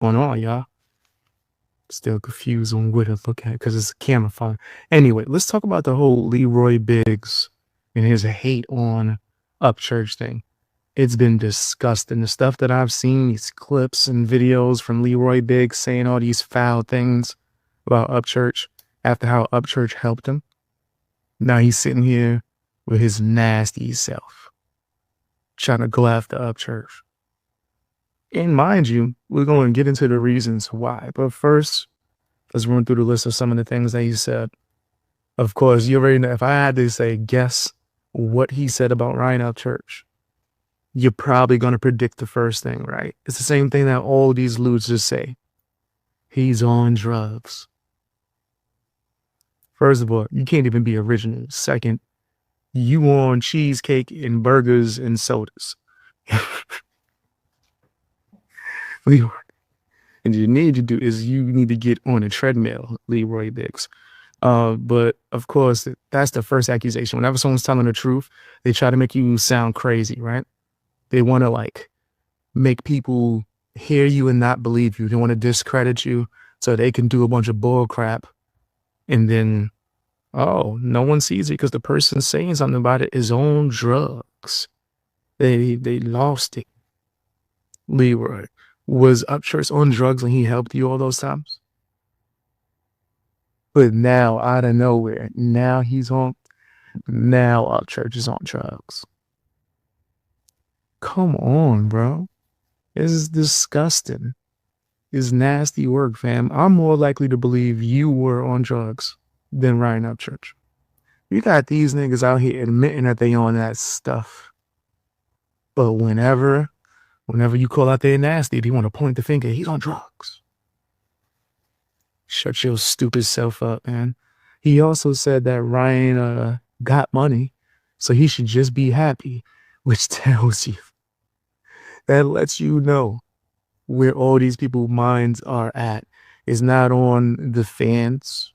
going on, y'all? Still confused on where to look at because it's a camera phone. Anyway, let's talk about the whole Leroy Biggs and his hate on Upchurch thing. It's been disgusting. The stuff that I've seen, these clips and videos from Leroy Biggs saying all these foul things about Upchurch after how Upchurch helped him. Now he's sitting here with his nasty self trying to go after Upchurch. And mind you, we're going to get into the reasons why. But first, let's run through the list of some of the things that he said. Of course, you already know, if I had to say, guess what he said about Ryan Upchurch, you're probably going to predict the first thing, right? It's the same thing that all these losers say. He's on drugs. First of all, you can't even be original. Second, you on cheesecake and burgers and sodas. Leroy. And you need to do is you need to get on a treadmill, Leroy Biggs. But of course, that's the first accusation. Whenever someone's telling the truth, they try to make you sound crazy, right? They want to like make people hear you and not believe you. They want to discredit you so they can do a bunch of bull crap. And then, oh, no one sees it because the person saying something about it is on drugs. They lost it. Leroy, was Upchurch on drugs when he helped you all those times? But now, out of nowhere, now Upchurch is on drugs. Come on, bro. This is disgusting. It's nasty work, fam. I'm more likely to believe you were on drugs than Ryan Upchurch. You got these niggas out here admitting that they on that stuff. But whenever you call out their nasty, they want to point the finger, he's on drugs. Shut your stupid self up, man. He also said that Ryan got money, so he should just be happy, which tells you, that lets you know where all these people's minds are at. It's not on the fans.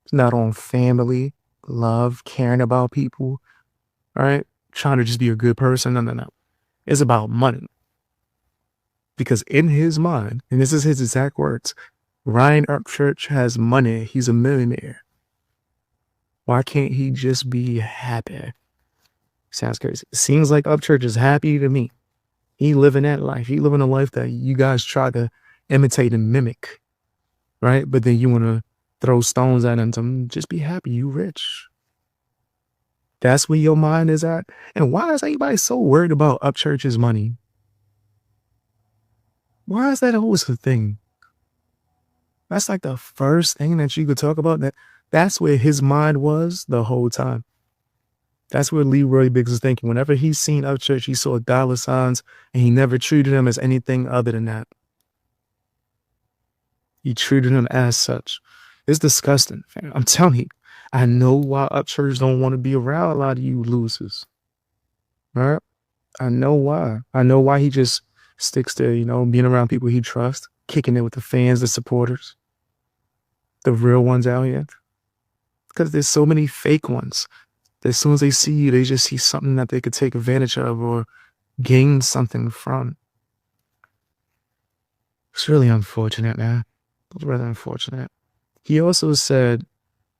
It's not on family, love, caring about people, all right? Trying to just be a good person. No. It's about money. Because in his mind, and this is his exact words, Ryan Upchurch has money. He's a millionaire. Why can't he just be happy? Sounds crazy. Seems like Upchurch is happy to me. He living that life. He living a life that you guys try to imitate and mimic, right? But then you want to throw stones at him to just be happy. You rich. That's where your mind is at. And why is everybody so worried about Upchurch's money? Why is that always a thing? That's like the first thing that you could talk about. That's where his mind was the whole time. That's where Leroy Biggs is thinking. Whenever he's seen Upchurch, he saw dollar signs, and he never treated him as anything other than that. He treated him as such. It's disgusting, fam. I'm telling you, I know why Upchurch don't want to be around a lot of you losers. Right? I know why. I know why he just sticks to, being around people he trusts, kicking it with the fans, the supporters, the real ones out here. Because there's so many fake ones. As soon as they see you, they just see something that they could take advantage of or gain something from. It's really unfortunate, man. It's really unfortunate. He also said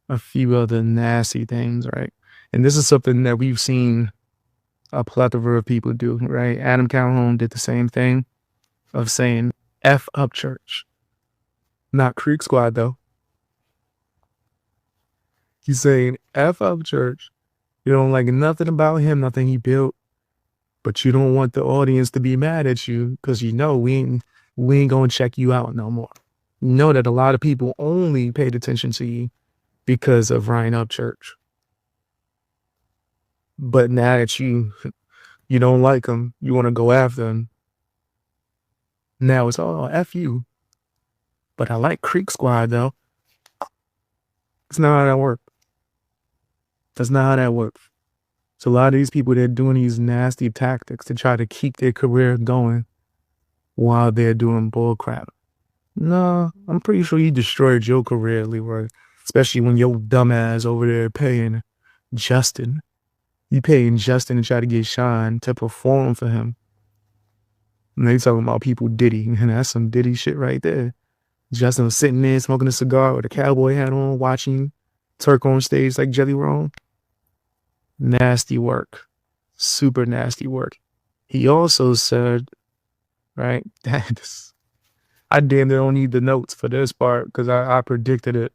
a few other nasty things, right? And this is something that we've seen a plethora of people do, right? Adam Calhoun did the same thing of saying, F Upchurch. Not Creek Squad, though. He's saying, F Upchurch. You don't like nothing about him, nothing he built, but you don't want the audience to be mad at you because we ain't going to check you out no more. You know that a lot of people only paid attention to you because of Ryan Upchurch. But now that you don't like him, you want to go after him. Now it's, oh, F you. But I like Creek Squad, though. It's not how that works. That's not how that works. So a lot of these people, they're doing these nasty tactics to try to keep their career going while they're doing bull crap. No, I'm pretty sure you destroyed your career, Leroy. Especially when your dumb ass over there paying Justin. You paying Justin to try to get Sean to perform for him. And they talking about people Diddy, and that's some Diddy shit right there. Justin was sitting there smoking a cigar with a cowboy hat on, watching Turk on stage like Jelly Roll. Nasty work. Super nasty work. He also said, right, that I damn near don't need the notes for this part because I predicted it.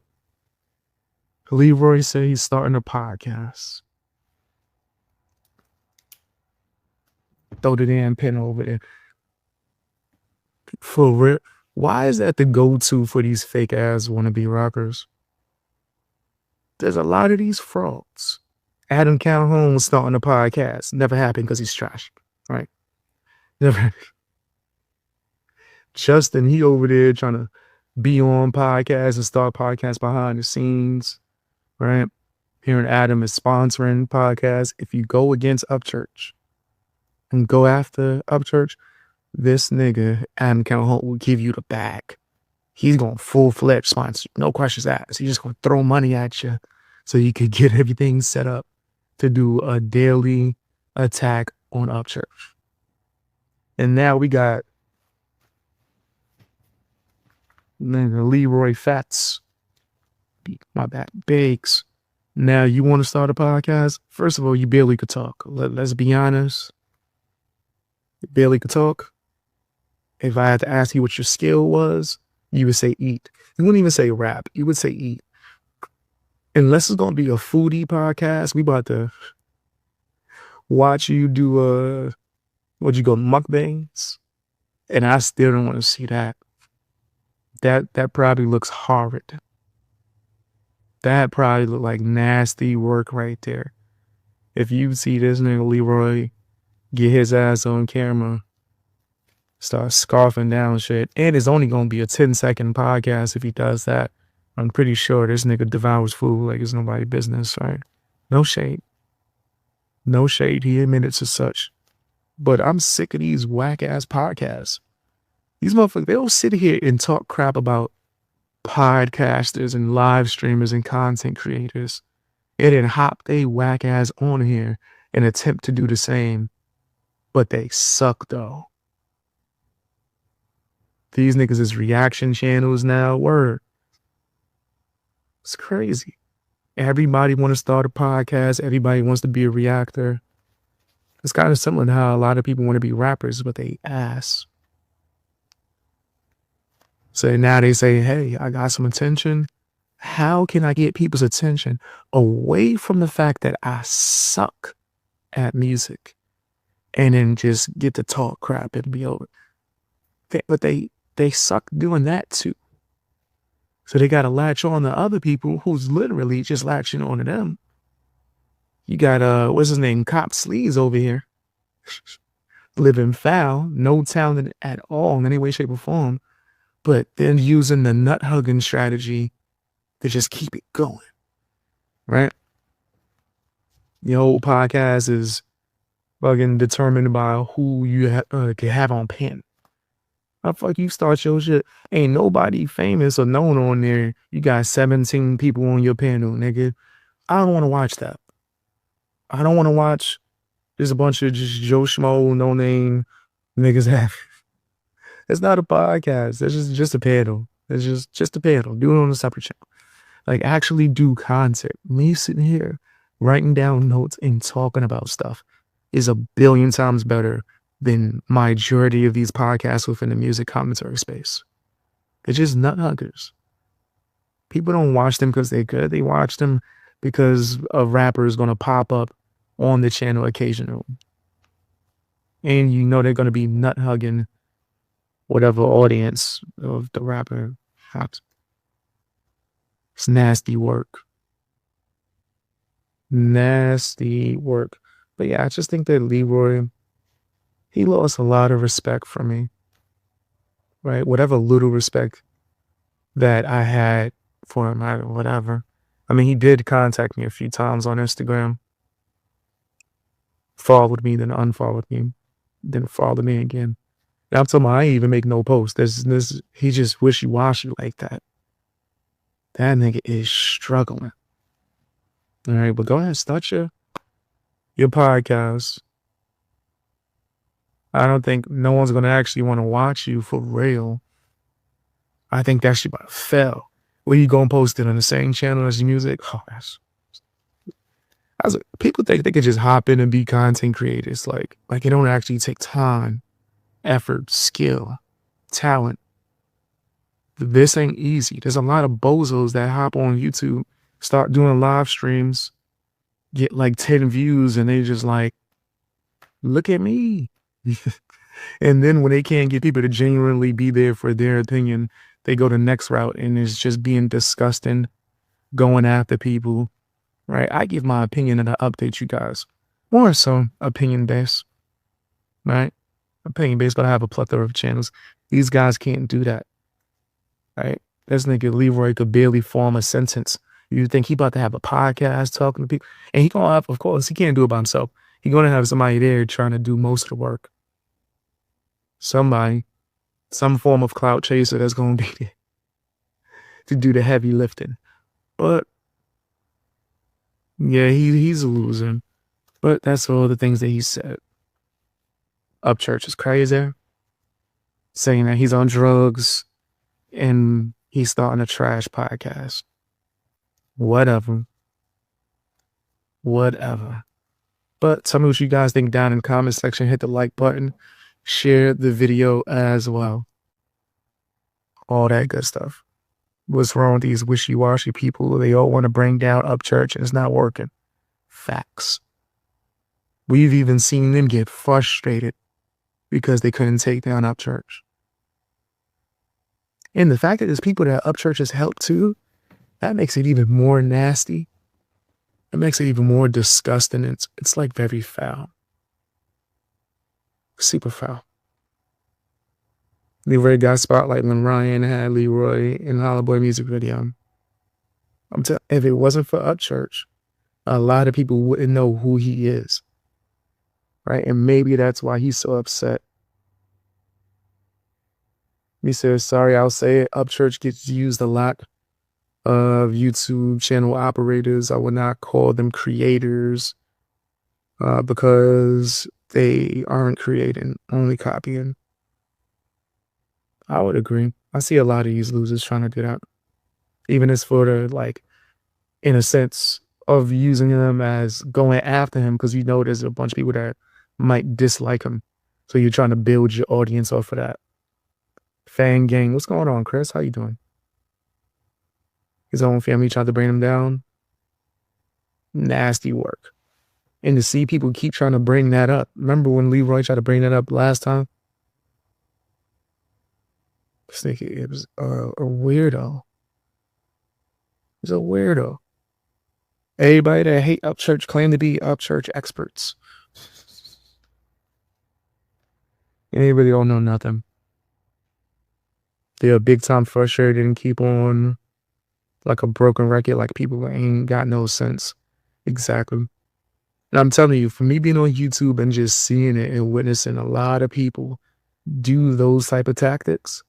Leroy said he's starting a podcast. Throw the damn pen over there. For real. Why is that the go-to for these fake ass wannabe rockers? There's a lot of these frauds. Adam Calhoun starting a podcast. Never happened because he's trash. Right? Never. Justin, he over there trying to be on podcasts and start podcasts behind the scenes. Right? Hearing Adam is sponsoring podcasts. If you go against Upchurch and go after Upchurch, this nigga, Adam Calhoun, will give you the bag. He's going full-fledged sponsor. No questions asked. He's just going to throw money at you so you could get everything set up to do a daily attack on Upchurch. And now we got nigga Leroy Fats. My bad. Bakes. Now you want to start a podcast? First of all, you barely could talk. Let's be honest. You barely could talk. If I had to ask you what your skill was, you would say eat. You wouldn't even say rap. You would say eat. Unless it's going to be a foodie podcast, we about to watch you do, mukbangs? And I still don't want to see that. That probably looks horrid. That probably look like nasty work right there. If you see this nigga Leroy get his ass on camera, start scarfing down shit, and it's only going to be a 10-second podcast if he does that. I'm pretty sure this nigga devours food like it's nobody's business, right? No shade. No shade. He admitted to such. But I'm sick of these whack-ass podcasts. These motherfuckers, they'll sit here and talk crap about podcasters and live streamers and content creators and then hop they whack-ass on here and attempt to do the same. But they suck, though. These niggas is reaction channels now. Word. It's crazy. Everybody want to start a podcast. Everybody wants to be a reactor. It's kind of similar to how a lot of people want to be rappers, but they ass. So now they say, hey, I got some attention. How can I get people's attention away from the fact that I suck at music and then just get to talk crap and be over? But they suck doing that too. So they got to latch on to other people who's literally just latching on to them. You got, what's his name? Cop Sleaze over here. Living foul, no talent at all in any way, shape, or form. But then using the nut hugging strategy to just keep it going. Right? Your whole podcast is fucking determined by who you can have on pen. How the fuck you start your shit? Ain't nobody famous or known on there. You got 17 people on your panel, nigga. I don't want to watch that. I don't want to watch just a bunch of just Joe Schmo, no name niggas have. It's not a podcast. It's just a panel. It's just a panel. Do it on a separate channel. Like actually do content. Me sitting here writing down notes and talking about stuff is a billion times better than majority of these podcasts within the music commentary space. It's just nut huggers. People don't watch them because they're good. They watch them because a rapper is going to pop up on the channel occasionally. And you know they're going to be nut hugging whatever audience of the rapper has. It's nasty work. Nasty work. But yeah, I just think that Leroy, he lost a lot of respect from me. Right? Whatever little respect that I had for him, whatever. I mean, he did contact me a few times on Instagram. Followed me, then unfollowed me, then followed me again. And I'm talking about, I ain't even make no post. He just wishy-washy like that. That nigga is struggling. All right, but go ahead, start your podcast. I don't think no one's gonna actually want to watch you for real. I think that shit about to fail. Where you gonna post it on the same channel as your music? Oh, people think they could just hop in and be content creators. Like it don't actually take time, effort, skill, talent. This ain't easy. There's a lot of bozos that hop on YouTube, start doing live streams, get like 10 views, and they just like, look at me. And then when they can't get people to genuinely be there for their opinion, they go the next route and it's just being disgusting, going after people, right? I give my opinion and I update you guys. More so opinion based, right? Opinion based, but I have a plethora of channels. These guys can't do that, right? This nigga Leroy could barely form a sentence. You think he about to have a podcast talking to people? And he gonna have, of course, he can't do it by himself. He gonna have somebody there trying to do most of the work. Somebody, some form of clout chaser that's gonna be there to do the heavy lifting. But yeah, he's losing. But that's all the things that he said. Upchurch is crazy, saying that he's on drugs and he's starting a trash podcast. Whatever. But tell me what you guys think down in the comment section. Hit the like button. Share the video as well. All that good stuff. What's wrong with these wishy-washy people? They all want to bring down Upchurch and it's not working. Facts. We've even seen them get frustrated because they couldn't take down Upchurch. And the fact that there's people that Upchurch has helped too, that makes it even more nasty. It makes it even more disgusting. It's like very foul. Super foul. Leroy got spotlight when Ryan had Leroy in Hollow Boy music video. I'm telling you, if it wasn't for Upchurch, a lot of people wouldn't know who he is. Right? And maybe that's why he's so upset. He says, sorry, I'll say it. Upchurch gets used a lot of YouTube channel operators. I would not call them creators because they aren't creating, only copying. I would agree. I see a lot of these losers trying to do that. Even as for the, like, in a sense of using them as going after him because you know there's a bunch of people that might dislike him. So you're trying to build your audience off of that. Fang gang, what's going on, Chris? How you doing? His own family tried to bring him down. Nasty work. And to see people keep trying to bring that up. Remember when Leroy tried to bring that up last time? It was a weirdo. He's a weirdo. Everybody that hate Upchurch claim to be Upchurch experts. And they really don't know nothing. They're big time frustrated and keep on like a broken record, like people ain't got no sense. Exactly. And I'm telling you, for me being on YouTube and just seeing it and witnessing a lot of people do those type of tactics,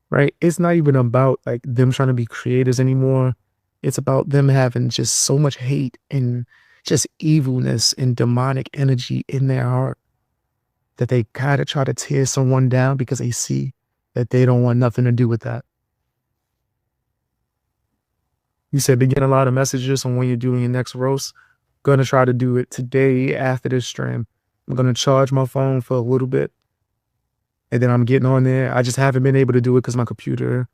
right? It's not even about like them trying to be creators anymore. It's about them having just so much hate and just evilness and demonic energy in their heart that they gotta try to tear someone down because they see that they don't want nothing to do with that. You said they get a lot of messages on when you're doing your next roast. Gonna try to do it today after this stream. I'm gonna charge my phone for a little bit. And then I'm getting on there. I just haven't been able to do it because my computer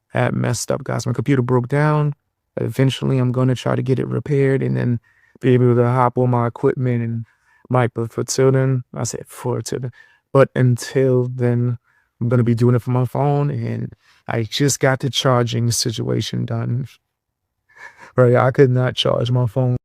had messed up, guys. My computer broke down. Eventually, I'm gonna try to get it repaired and then be able to hop on my equipment and mic. But for till then, I said for till then. But until then, I'm gonna be doing it from my phone. And I just got the charging situation done. Right, I could not charge my phone